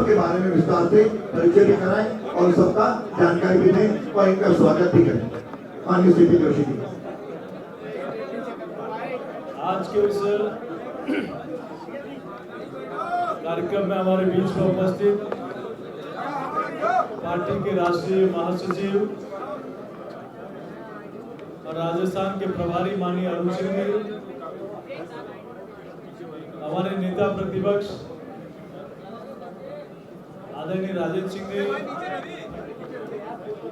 सबके बारे में विस्तार से परिचय भी कराएं और सबका जानकारी भी दें और इनका स्वागत भी करें। माननीय सीपी जोशी जी, आज के इस कार्यक्रम में हमारे बीच में उपस्थित पार्टी के राष्ट्रीय महासचिव और राजस्थान के प्रभारी माननीय अरुण सिंह जी, हमारे नेता प्रतिपक्ष आदरणीय राजेंद्र सिंह जी,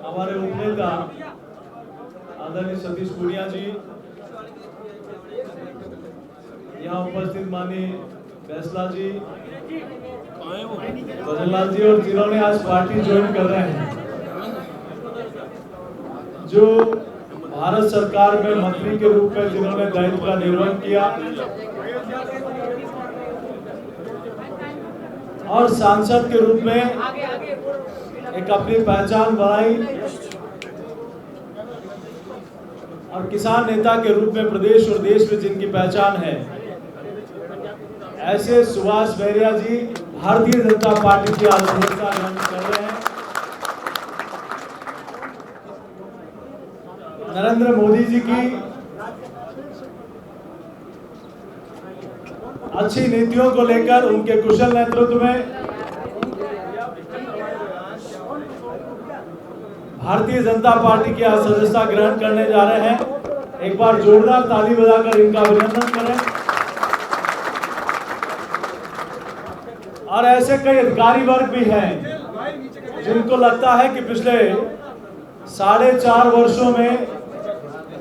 हमारे उपनेता आदरणीय सतीश पूनिया जी, यहाँ उपस्थित माननीय फैसला जी, बदनलाल जी और जिन्होंने आज पार्टी ज्वाइन कर रहे हैं, जो भारत सरकार में मंत्री के रूप में जिन्होंने दायित्व का निर्वहन किया और सांसद के रूप में एक अपनी पहचान बनाई और किसान नेता के रूप में प्रदेश और देश में जिनकी पहचान है, ऐसे सुभाष बहरिया जी भारतीय जनता पार्टी की आज सदस्यता ग्रहण कर रहे हैं। नरेंद्र मोदी जी की अच्छी नीतियों को लेकर उनके कुशल नेतृत्व में भारतीय जनता पार्टी की आज सदस्यता ग्रहण करने जा रहे हैं। एक बार जोरदार ताली बजाकर इनका अभिनंदन करें। और ऐसे कई अधिकारी वर्ग भी हैं जिनको लगता है कि पिछले 4.5 वर्षों में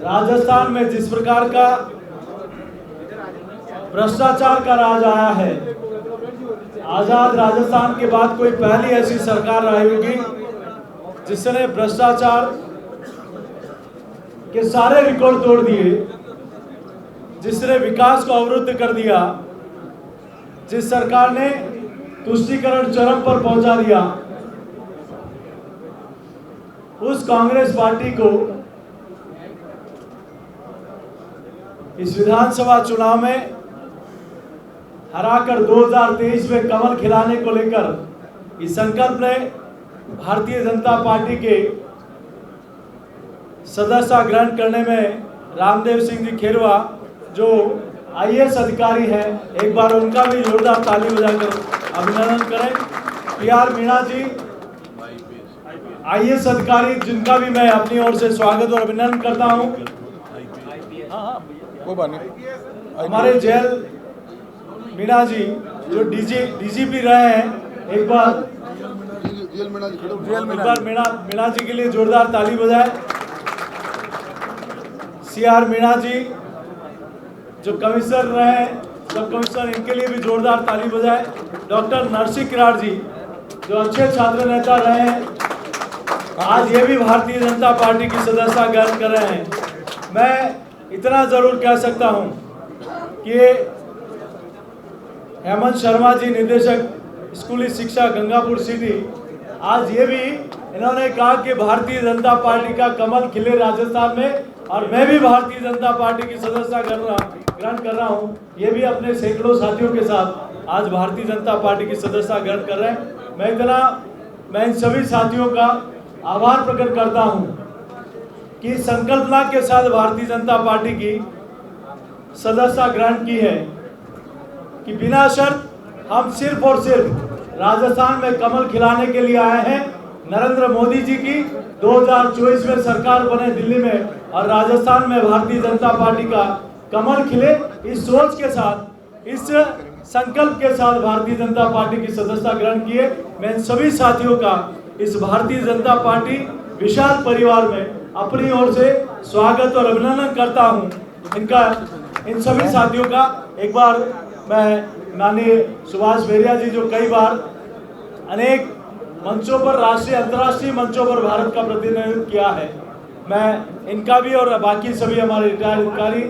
राजस्थान में जिस प्रकार का भ्रष्टाचार का राज आया है, आजाद राजस्थान के बाद कोई पहली ऐसी सरकार रही होगी जिसने भ्रष्टाचार के सारे रिकॉर्ड तोड़ दिए, जिसने विकास को अवरुद्ध कर दिया, जिस सरकार ने तुष्टीकरण चरम पर पहुंचा दिया, उस कांग्रेस पार्टी को इस विधानसभा चुनाव में हराकर 2023 में कमल खिलाने को लेकर इस संकल्प ने भारतीय जनता पार्टी के सदस्यता ग्रहण करने में रामदेव सिंह जी खेरवा जो IAS अधिकारी हैं, एक बार उनका भी जोरदार ताली बजाकर अभिनंदन करें। PR मीणा जी IAS अधिकारी, जिनका भी मैं अपनी ओर से स्वागत और अभिनंदन करता हूं। हमारे जेल मीणा जी जो DGP रहे हैं, एक बार मीणा जी के लिए जोरदार ताली बजाएं। CR मीणा जी जो कमिश्नर रहे हैं, सब कमिश्नर, इनके लिए भी जोरदार ताली बजाएं। डॉक्टर नरसिंह किराड़ जी जो अच्छे छात्र नेता रहे हैं, आज ये भी भारतीय जनता पार्टी की सदस्यता ग्रहण कर रहे हैं। मैं इतना जरूर कह सकता हूं कि हेमंत शर्मा जी, निदेशक स्कूली शिक्षा गंगापुर सिटी, आज ये भी इन्होंने कहा कि भारतीय जनता पार्टी का कमल खिले राजस्थान में, और मैं भी भारतीय जनता पार्टी की सदस्यता ग्रहण कर रहा हूं। ये भी अपने सैकड़ों साथियों के साथ आज भारतीय जनता पार्टी की सदस्यता ग्रहण कर रहे हैं। मैं इन सभी साथियों का आभार प्रकट करता हूं कि संकल्पना के साथ भारतीय जनता पार्टी की सदस्यता ग्रहण की है कि बिना शर्त हम सिर्फ और सिर्फ राजस्थान में कमल खिलाने के लिए आए हैं। नरेंद्र मोदी जी की 2024 में सरकार बने दिल्ली में और राजस्थान में भारतीय जनता पार्टी का कमल खिले, इस सोच के साथ, इस संकल्प के साथ भारतीय जनता पार्टी की सदस्यता ग्रहण किए। मैं इन सभी साथियों का इस भारतीय जनता पार्टी विशाल परिवार में अपनी ओर से स्वागत और अभिनंदन करता हूं। इन सभी साथियों का एक बार मैं माननीय सुभाष बहरिया जी जो कई बार अनेक मंचों पर, राष्ट्रीय अंतर्राष्ट्रीय मंचों पर भारत का प्रतिनिधित्व किया है, मैं इनका भी और बाकी सभी हमारे रिटायर्ड अधिकारी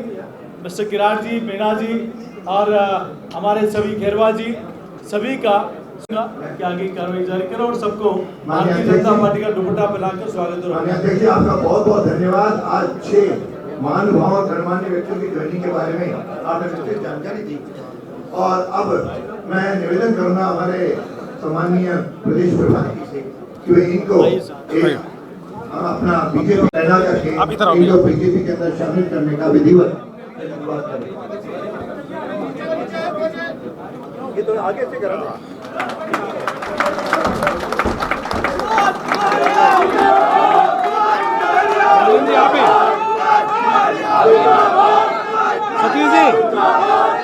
मिस्टर किराड़ जी, मीणा जी और हमारे सभी खेरवा जी, सभी का कि आगे कार्रवाई जारी करो और सबको भारतीय जनता पार्टी का दुपट्टा पहनाकर स्वागत करो। देखिए, आपका बहुत बहुत धन्यवाद। आज 6 महानुभाव और गणमान्य व्यक्तियों की ज्वाइनिंग के बारे में आपने विस्तृत जानकारी दी। और अब मैं निवेदन करूंगा हमारे सम्माननीय प्रदेश प्रभारी से कि वे इनको अपना बीजेपी पैदा करके इनको बीजेपी के अंदर शामिल करने का विधिवत शुरुआत करें। ये तो आगे से करा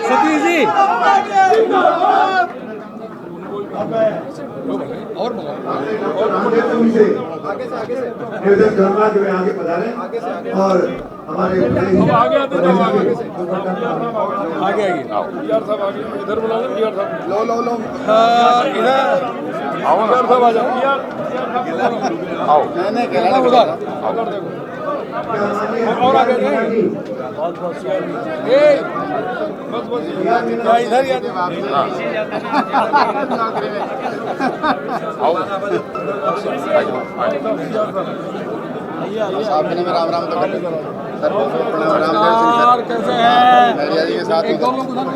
सतीश जी और निवेदन करूंगा कि वे आगे पधारें और हमारे आगे इधर बुला लो लो इधर आओ साहब आ जाओ आओ उधर और आगे इधर आओ साहब के नाम राम राम तो कर सर नमस्कार, कैसे हैं? नरिया जी के साथ एक दो लोग उधर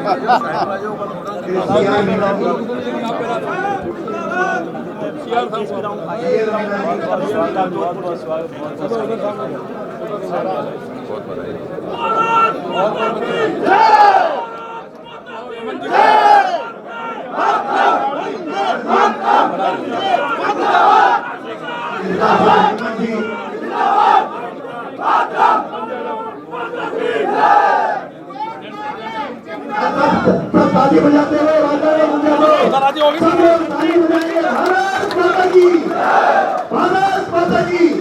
ताली बजाते हुए राजी होगी ताली बजाइए। भारत माता की, भारत माता की वंदे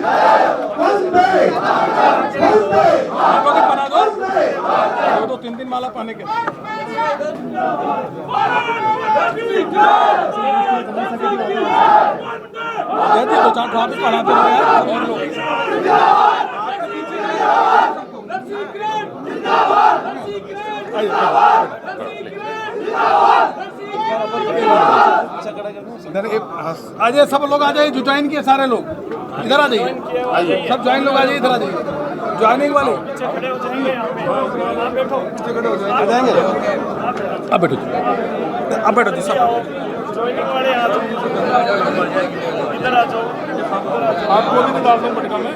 वंदे बना दो वंदे। दो तीन माला पाने के दो चार वहाँ पे पढ़ाते रहो यार और लोग आ जाइए, सब लोग आ जाइए, जो ज्वाइन किए सारे लोग इधर आ जाइए, सब ज्वाइन लोग आ जाइए, इधर आ जाइए, ज्वाइनिंग वाले आ जाएंगे। अब बैठो जी सब आपको भी डाल दो पटका में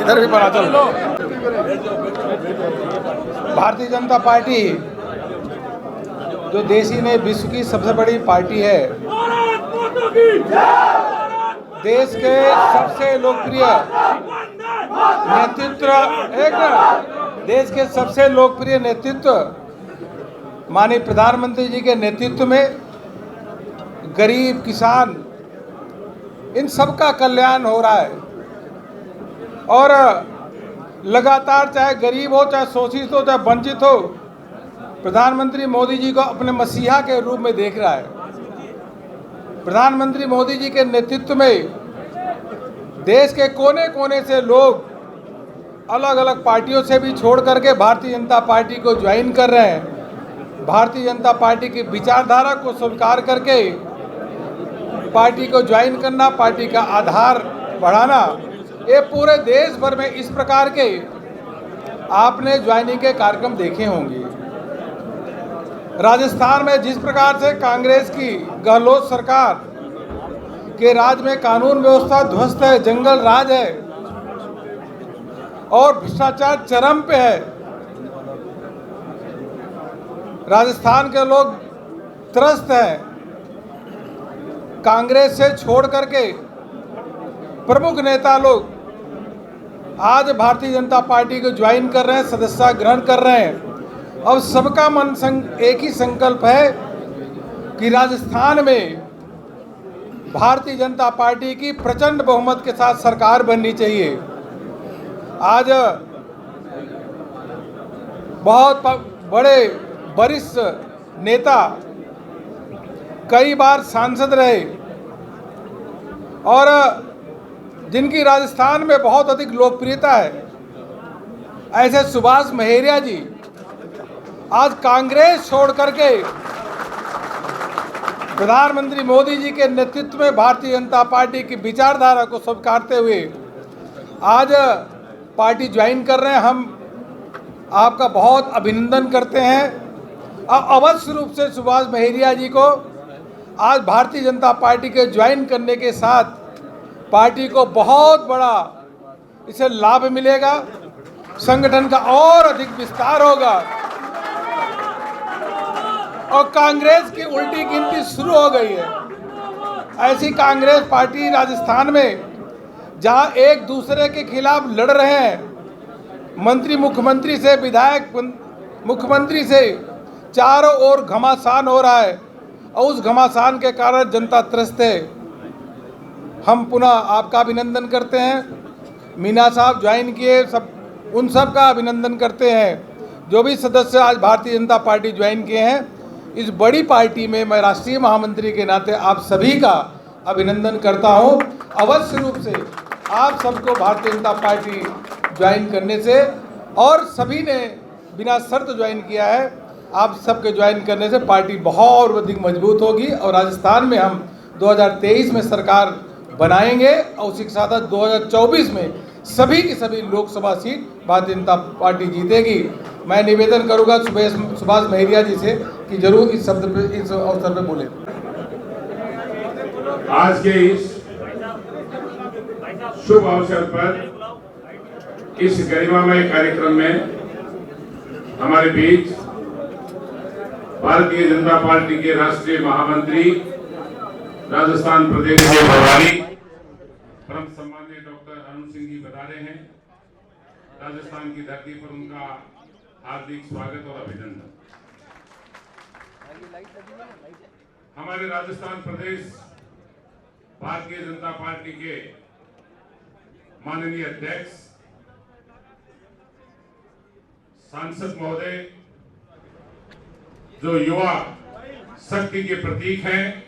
इधर भी पड़ा चलो। भारतीय जनता पार्टी जो देश ही में विश्व की सबसे बड़ी पार्टी है, देश के सबसे लोकप्रिय नेतृत्व देश के सबसे लोकप्रिय नेतृत्व माननीय प्रधानमंत्री जी के नेतृत्व में गरीब किसान इन सब का कल्याण हो रहा है और लगातार चाहे गरीब हो, चाहे शोषित हो, चाहे वंचित हो, प्रधानमंत्री मोदी जी को अपने मसीहा के रूप में देख रहा है। प्रधानमंत्री मोदी जी के नेतृत्व में देश के कोने कोने से लोग अलग अलग पार्टियों से भी छोड़ करके भारतीय जनता पार्टी को ज्वाइन कर रहे हैं। भारतीय जनता पार्टी की विचारधारा को स्वीकार करके पार्टी को ज्वाइन करना, पार्टी का आधार बढ़ाना, ये पूरे देश भर में इस प्रकार के आपने ज्वाइनिंग के कार्यक्रम देखे होंगे। राजस्थान में जिस प्रकार से कांग्रेस की गहलोत सरकार के राज में कानून व्यवस्था ध्वस्त है, जंगल राज है और भ्रष्टाचार चरम पे है, राजस्थान के लोग त्रस्त हैं। कांग्रेस से छोड़ करके प्रमुख नेता लोग आज भारतीय जनता पार्टी को ज्वाइन कर रहे हैं, सदस्यता ग्रहण कर रहे हैं। अब सबका मन एक ही संकल्प है कि राजस्थान में भारतीय जनता पार्टी की प्रचंड बहुमत के साथ सरकार बननी चाहिए। आज बहुत बड़े वरिष्ठ नेता कई बार सांसद रहे और जिनकी राजस्थान में बहुत अधिक लोकप्रियता है, ऐसे सुभाष महेरिया जी आज कांग्रेस छोड़ करके प्रधानमंत्री मोदी जी के नेतृत्व में भारतीय जनता पार्टी की विचारधारा को स्वीकारते हुए आज पार्टी ज्वाइन कर रहे हैं। हम आपका बहुत अभिनंदन करते हैं अवश्य रूप से सुभाष महरिया जी को आज भारतीय जनता पार्टी के ज्वाइन करने के साथ पार्टी को बहुत बड़ा इसे लाभ मिलेगा, संगठन का और अधिक विस्तार होगा और कांग्रेस की उल्टी गिनती शुरू हो गई है। ऐसी कांग्रेस पार्टी राजस्थान में जहां एक दूसरे के खिलाफ लड़ रहे हैं, मंत्री मुख्यमंत्री से, विधायक मुख्यमंत्री से, चारों ओर घमासान हो रहा है और उस घमासान के कारण जनता त्रस्त है। हम पुनः आपका अभिनंदन करते हैं। मीना साहब ज्वाइन किए, सब उन सब का अभिनंदन करते हैं जो भी सदस्य आज भारतीय जनता पार्टी ज्वाइन किए हैं। इस बड़ी पार्टी में मैं राष्ट्रीय महामंत्री के नाते आप सभी का अभिनंदन करता हूं। अवश्य रूप से आप सबको भारतीय जनता पार्टी ज्वाइन करने से, और सभी ने बिना शर्त ज्वाइन किया है, आप सबके ज्वाइन करने से पार्टी बहुत अधिक मजबूत होगी और राजस्थान में हम 2023 में सरकार बनाएंगे और उसी के साथ 2024 में सभी की सभी लोकसभा सीट भारतीय जनता पार्टी जीतेगी। मैं निवेदन करूंगा सुभाष महरिया जी से कि जरूर इस अवसर पे बोले। आज के इस शुभ अवसर पर इस गरिमामय कार्यक्रम में हमारे बीच भारतीय जनता पार्टी के राष्ट्रीय महामंत्री, राजस्थान प्रदेश के प्रभारी परम सम्माननीय डॉक्टर अरुण सिंह जी बता रहे हैं। राजस्थान की धरती पर उनका हार्दिक स्वागत और अभिनंदन। हमारे राजस्थान प्रदेश भारतीय जनता पार्टी के माननीय अध्यक्ष, सांसद महोदय, जो युवा शक्ति के प्रतीक हैं,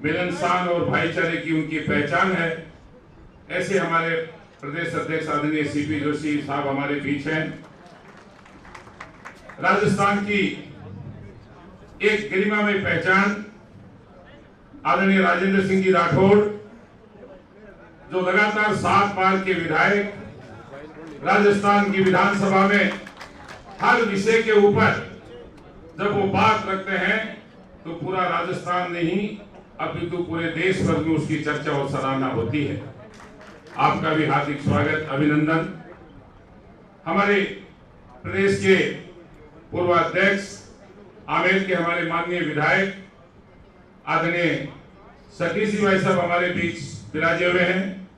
मिलनसार और भाईचारे की उनकी पहचान है, ऐसे हमारे प्रदेश अध्यक्ष आदरणीय सीपी जोशी साहब हमारे बीच हैं। राजस्थान की एक गरिमा में पहचान आदरणीय राजेंद्र सिंह जी राठौड़, जो लगातार 7 बार के विधायक, राजस्थान की विधानसभा में हर विषय के ऊपर जब वो बात रखते हैं तो पूरा राजस्थान नहीं अपितु पूरे देश भर में उसकी चर्चा और सराहना होती है। आपका भी हार्दिक स्वागत, अभिनंदन। हमारे प्रदेश के पूर्व अध्यक्ष आमेर के हमारे माननीय विधायक आदरणीय सतीश जी भाई साहब हमारे बीच विराजे हुए हैं।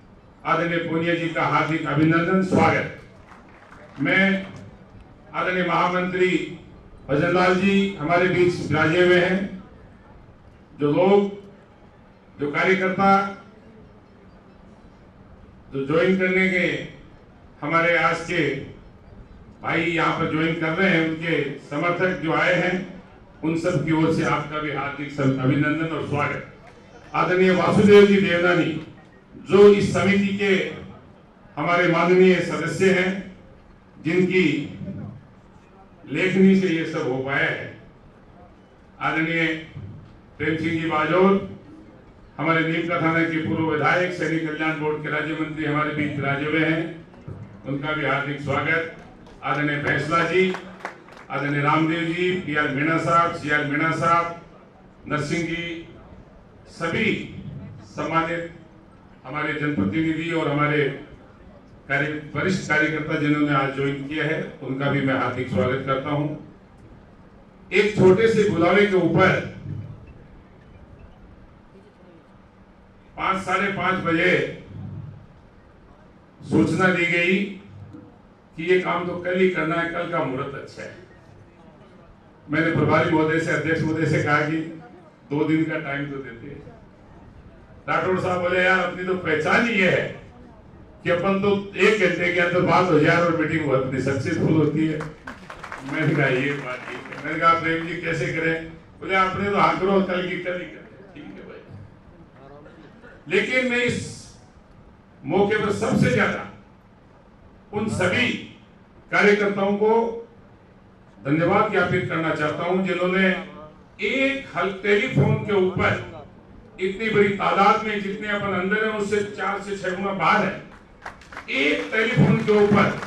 आदरणीय पूनिया जी का हार्दिक अभिनंदन, स्वागत। मैं आदरणीय महामंत्री भजनलाल जी हमारे बीच विराजे हुए हैं। जो लोग, जो कार्यकर्ता जो ज्वाइन करने के हमारे आज के भाई यहाँ पर ज्वाइन कर रहे हैं, उनके समर्थक जो आए हैं, उन सब की ओर से आपका भी हार्दिक अभिनंदन और स्वागत। आदरणीय वासुदेव जी देवनानी, जो इस समिति के हमारे माननीय सदस्य हैं, जिनकी लेखनी से ये सब हो पाया है। आदरणीय प्रेम सिंह जी बाजोर, हमारे नीमका थाना के पूर्व विधायक, सैनिक कल्याण बोर्ड के राज्य मंत्री हमारे बीच विराजे हुए हैं, उनका भी हार्दिक स्वागत। आदरणीय फैसला जी, आदरणीय रामदेव जी, पीआर मीणा साहब, सीआर मीणा साहब, नरसिंह जी, सभी सम्मानित हमारे जनप्रतिनिधि और हमारे वरिष्ठ कार्यकर्ता जिन्होंने आज ज्वाइन किया है, उनका भी मैं हार्दिक स्वागत करता हूं। एक छोटे से बुलावे के ऊपर 5, साढ़े 5 बजे सूचना दी गई कि ये काम तो कल ही करना है, कल का मुहूर्त अच्छा है। मैंने प्रभारी महोदय से, अध्यक्ष महोदय से कहा कि 2 दिन का टाइम तो देते हैं। राठौड़ साहब बोले, यार अपनी तो पहचान ही ये है कि अपन तो 1 घंटे के अंदर बात हो जाए और मीटिंग अपनी सक्सेसफुल होती है। मैंने कहा ये बात ठीक है। मैंने कहा प्रेम जी कैसे करें? बोले आपने तो आग्रह कल की कल ही करें। ठीक है भाई। लेकिन मैं इस मौके पर सबसे ज्यादा उन सभी कार्यकर्ताओं को धन्यवाद ज्ञापित करना चाहता हूं, जिन्होंने एक टेलीफोन के ऊपर इतनी बड़ी तादाद में, जितने अपन अंदर हैं उससे 4 से 6 गुना बाहर है, एक टेलीफोन के ऊपर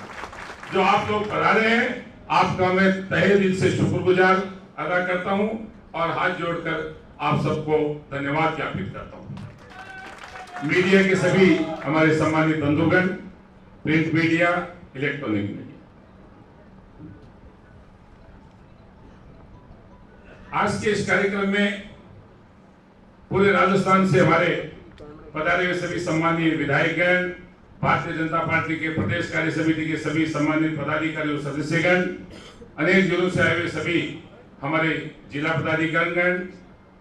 जो आप लोग करा रहे हैं, आपका मैं तहे दिल से शुक्रगुजार अदा करता हूं और हाथ जोड़कर आप सबको धन्यवाद ज्ञापित करता हूं। मीडिया के सभी हमारे सम्मानित बंधुगण, प्रिंट मीडिया, इलेक्ट्रॉनिक मीडिया, आज के इस कार्यक्रम में पूरे राजस्थान से हमारे पधारे हुए सभी सम्मानीय विधायकगण, भारतीय जनता पार्टी के प्रदेश कार्य समिति के सभी सम्मानित पदाधिकारी और सदस्यगण, अनेक जिलों से आए हुए सभी हमारे जिला पदाधिकारीगण,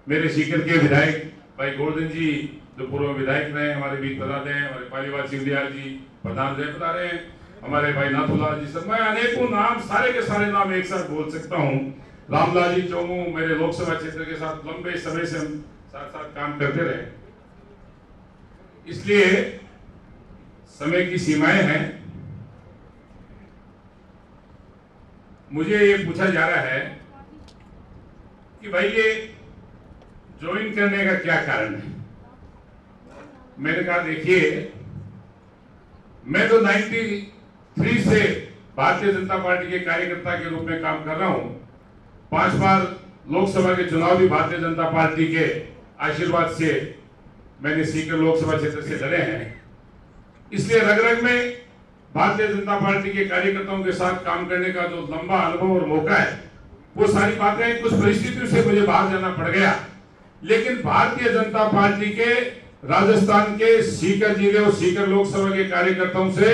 मेरे सीकर के विधायक भाई गोवर्धन जी जो पूर्व विधायक रहे, हमारे बीच पधारे हैं, हमारे पालीवाल सिंधियाल जी प्रधान रहे पधारे हैं, हमारे भाई नाथूलाल जी, सब मैं अनेकों नाम सारे के सारे नाम एक साथ बोल सकता हूँ। रामलाल जी चोमू मेरे लोकसभा क्षेत्र के साथ लंबे समय से हम साथ साथ काम करते रहे, इसलिए समय की सीमाएं हैं। मुझे ये पूछा जा रहा है कि भाई ये ज्वाइन करने का क्या कारण है। मैंने कहा देखिए, मैं तो 93 से भारतीय जनता पार्टी के कार्यकर्ता के रूप में काम कर रहा हूं। 5 बार लोकसभा के चुनाव भी भारतीय जनता पार्टी के आशीर्वाद से मैंने सीकर लोकसभा क्षेत्र से लड़े हैं, इसलिए रग रग में भारतीय जनता पार्टी के कार्यकर्ताओं के साथ काम करने का जो लंबा अनुभव और मौका है, वो सारी बातें कुछ परिस्थितियों से मुझे बाहर जाना पड़ गया, लेकिन भारतीय जनता पार्टी के राजस्थान के सीकर जिले और सीकर लोकसभा के कार्यकर्ताओं से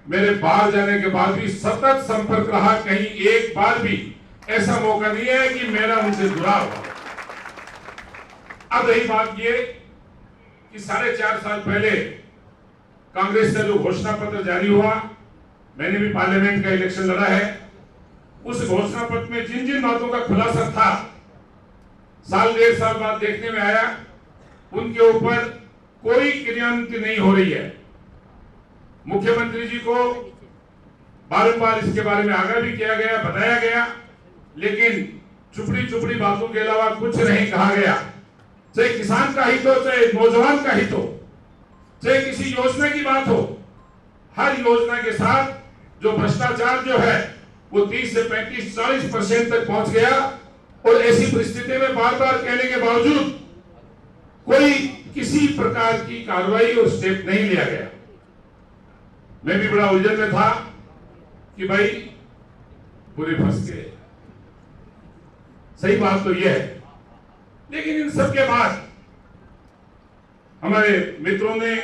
मेरे बाहर जाने के बाद भी सतत संपर्क रहा। कहीं एक बार भी ऐसा मौका नहीं है कि मेरा उनसे जुड़ाव हो। अब रही बात ये कि 4.5 साल पहले कांग्रेस का जो घोषणा पत्र जारी हुआ, मैंने भी पार्लियामेंट का इलेक्शन लड़ा है, उस घोषणा पत्र में जिन जिन बातों का खुलासा था, 1.5 साल बाद देखने में आया उनके ऊपर कोई क्रियान्वित नहीं हो रही है। मुख्यमंत्री जी को बारंबार इसके बारे में आगाह भी किया गया, बताया गया, लेकिन चुपड़ी चुपड़ी बातों के अलावा कुछ नहीं कहा गया। चाहे किसान का हित हो, चाहे नौजवान का हित हो, चाहे किसी योजना की बात हो, हर योजना के साथ जो भ्रष्टाचार जो है वो 30 से 35-40% तक पहुंच गया, और ऐसी परिस्थिति में बार बार कहने के बावजूद कोई किसी प्रकार की कार्रवाई और स्टेप नहीं लिया गया। मैं भी बड़ा उलझन में था कि भाई पूरे फंस गए। सही बात तो यह है, लेकिन इन सब के बाद हमारे मित्रों ने,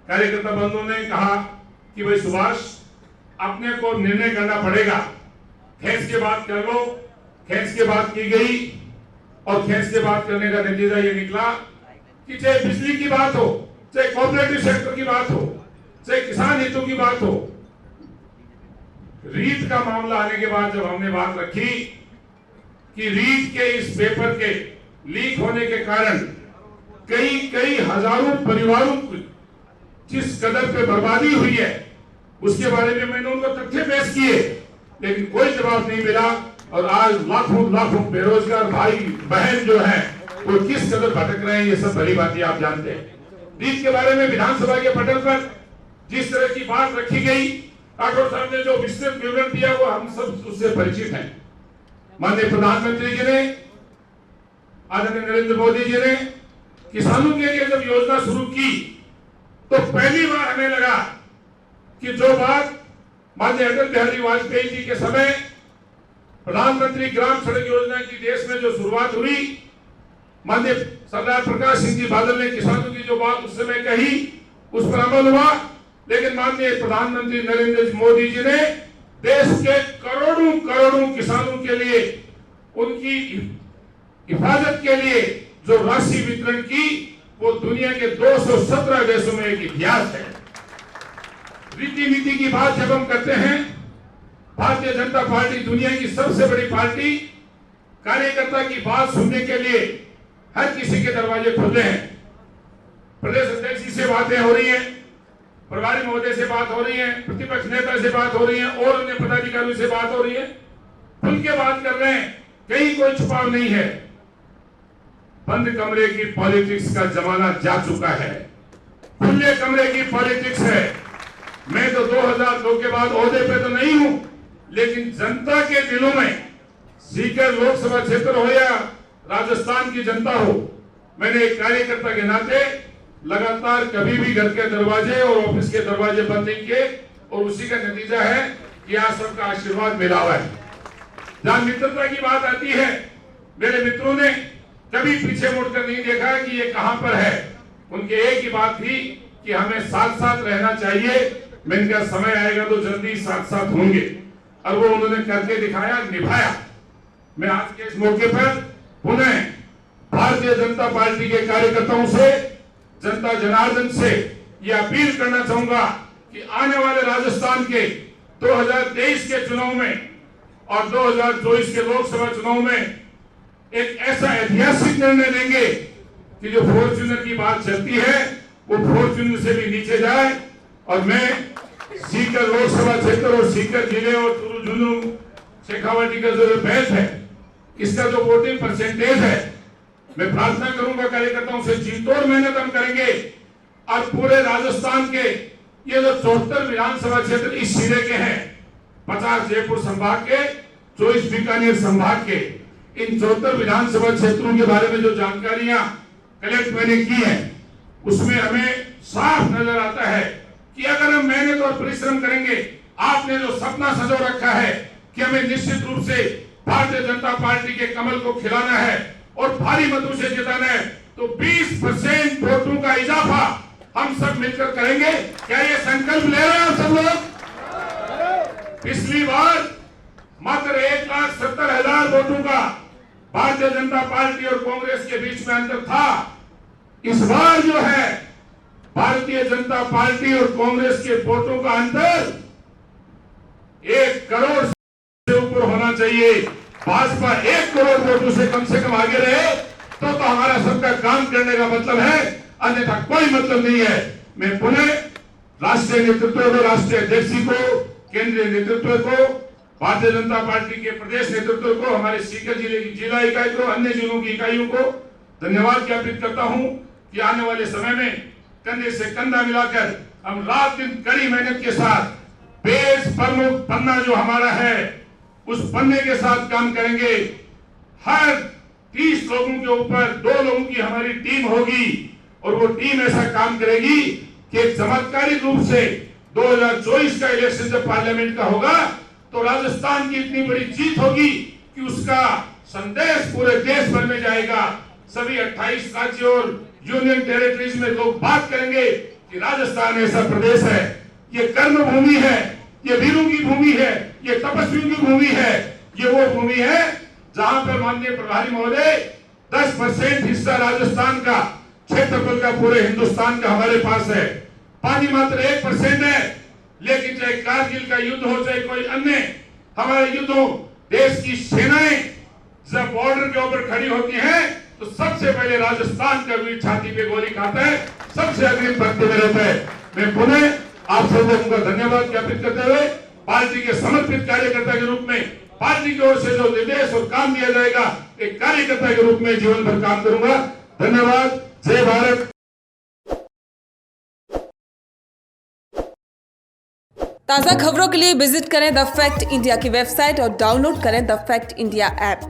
कार्यकर्ता बंधुओं ने कहा कि भाई सुभाष, अपने को निर्णय करना पड़ेगा, खेस के बात कर लो। खेस के बात की गई और खेस के बात करने का नतीजा ये निकला कि चाहे बिजली की बात हो, चाहे कोऑपरेटिव सेक्टर की बात हो, चाहे किसान हितों की बात हो, रीट का मामला आने के बाद जब हमने बात रखी कि रीट के इस पेपर के लीक होने के कारण कई हजारों परिवारों को जिस कदर पे बर्बादी हुई है, उसके बारे में मैंने उनको तथ्य पेश किए, लेकिन कोई जवाब नहीं मिला। और आज लाखों बेरोजगार भाई बहन जो है वो किस कदर भटक रहे हैं, ये सब भली बात आप जानते हैं। रीट के बारे में विधानसभा के पटल पर जिस तरह की बात रखी गई, राठौर साहब ने जो विस्तृत विवरण दिया वो हम सब उससे परिचित हैं। माननीय प्रधानमंत्री जी ने, आदरणीय नरेंद्र मोदी जी ने किसानों के लिए जब योजना शुरू की तो पहली बार हमें लगा कि जो बात माननीय अटल बिहारी वाजपेयी जी के समय प्रधानमंत्री ग्राम सड़क योजना की देश में जो शुरुआत हुई, माननीय सरदार प्रकाश सिंह जी बादल ने किसानों की जो बात उस समय कही, उस पर अमल हुआ। लेकिन माननीय प्रधानमंत्री नरेंद्र मोदी जी ने देश के करोड़ों किसानों के लिए, उनकी हिफाजत के लिए जो राशि वितरण की, वो दुनिया के 217 देशों में एक इतिहास है। रीति नीति की बात जब हम करते हैं, भारतीय जनता पार्टी दुनिया की सबसे बड़ी पार्टी, कार्यकर्ता की बात सुनने के लिए हर किसी के दरवाजे खुले हैं। प्रदेश अध्यक्ष जी से बातें हो रही हैं, प्रभारी महोदय से बात हो रही है, प्रतिपक्ष नेता से बात हो रही है, और अन्य पदाधिकारियों से बात हो रही है, खुल के बात कर रहे हैं, कहीं कोई छुपाव नहीं है। बंद कमरे की पॉलिटिक्स का जमाना जा चुका है, खुले कमरे की पॉलिटिक्स है। मैं तो 2002 के बाद ओहदे पे तो नहीं हूं, लेकिन जनता के दिलों में सीकर लोकसभा क्षेत्र हो या राजस्थान की जनता हो, मैंने एक कार्यकर्ता के नाते लगातार कभी भी घर के दरवाजे और ऑफिस के दरवाजे बंद नहीं किए, और उसी का नतीजा है कि आज सबका आशीर्वाद मिला हुआ है। जहां मित्रता की बात आती है, मेरे मित्रों ने कभी पीछे मुड़कर नहीं देखा कि ये कहां पर है। उनके एक ही बात थी कि हमें साथ साथ रहना चाहिए। मैंने कहा समय आएगा तो जल्दी साथ साथ होंगे, और वो उन्होंने करके दिखाया, निभाया। मैं आज के इस मौके पर पुनः भारतीय जनता पार्टी के कार्यकर्ताओं से, जनता जनार्दन से ये अपील करना चाहूंगा कि आने वाले राजस्थान के 2023 के चुनाव में और 2024 के लोकसभा चुनाव में एक ऐसा ऐतिहासिक निर्णय लेंगे कि जो फॉर्च्यूनर की बात चलती है वो फॉर्च्यूनर से भी नीचे जाए। और मैं सीकर लोकसभा क्षेत्र और सीकर जिले और चुरू शेखावाटी का जो बेल्ट है, इसका जो वोटिंग परसेंटेज है, मैं प्रार्थना करूंगा कार्यकर्ताओं से, जीतोड़ मेहनत हम करेंगे और पूरे राजस्थान के ये जो 74 विधानसभा क्षेत्र इस जिले के हैं, 50 जयपुर संभाग के, 24 बीकानेर संभाग के, इन 74 विधानसभा क्षेत्रों के बारे में जो जानकारियां कलेक्ट मैंने की है, उसमें हमें साफ नजर आता है कि अगर हम मेहनत और परिश्रम करेंगे, आपने जो सपना सजो रखा है कि हमें निश्चित रूप से भारतीय जनता पार्टी के कमल को खिलाना है और भारी मतों से जिताना है, तो 20% वोटों का इजाफा हम सब मिलकर करेंगे। क्या ये संकल्प ले रहे हैं सब लोग? पिछली बार मात्र 1,70,000 वोटों का भारतीय जनता पार्टी और कांग्रेस के बीच में अंतर था। इस बार जो है भारतीय जनता पार्टी और कांग्रेस के वोटों का अंतर 1 करोड़ से ऊपर होना चाहिए। भाजपा 1 करोड़ वोटों से कम आगे रहे तो हमारा सबका काम करने का मतलब है, अन्यथा कोई मतलब नहीं है। मैं पुनः राष्ट्रीय नेतृत्व को, राष्ट्रीय अध्यक्ष को, केंद्रीय नेतृत्व को, भारतीय जनता पार्टी के प्रदेश नेतृत्व को, हमारे सीकर जिले की जिला इकाई को, अन्य जिलों की इकाइयों को धन्यवाद ज्ञापित करता हूं कि आने वाले समय में कंधे से कंधा मिलाकर हम रात दिन कड़ी मेहनत के साथ पेज प्रमुख पन्ना जो हमारा है उस पन्ने के साथ काम करेंगे। हर 30 लोगों के ऊपर 2 लोगों की हमारी टीम होगी और वो टीम ऐसा काम करेगी कि एक चमत्कारिक रूप से 2024 का इलेक्शन जब पार्लियामेंट का होगा तो राजस्थान की इतनी बड़ी जीत होगी कि उसका संदेश पूरे देश भर में जाएगा। सभी 28 राज्यों और यूनियन टेरिटरीज में लोग बात करेंगे कि राजस्थान ऐसा प्रदेश है, ये कर्म भूमि है, ये वीरों की भूमि है, ये तपस्वियों की भूमि है, ये वो भूमि है जहां पर माननीय प्रभारी महोदय 10% हिस्सा राजस्थान का क्षेत्रफल का पूरे हिंदुस्तान का हमारे पास है। पानी मात्र 1% है, लेकिन चाहे कारगिल का युद्ध हो चाहे कोई अन्य हमारे युद्ध हो, देश की सेनाएं जब बॉर्डर के ऊपर खड़ी होती हैं तो सबसे पहले राजस्थान का वीर छाती पे गोली खाता है, सबसे अग्रिम पंक्ति में रहता है। मैं पुनः आप सब लोगों का धन्यवाद ज्ञापित करते हुए पार्टी के समर्पित कार्यकर्ता के रूप में पार्टी की ओर से जो निर्देश और काम दिया जाएगा एक कार्यकर्ता के रूप में जीवन भर काम करूंगा। धन्यवाद। जय भारत। ताज़ा खबरों के लिए विजिट करें द फैक्ट इंडिया की वेबसाइट और डाउनलोड करें द फैक्ट इंडिया ऐप।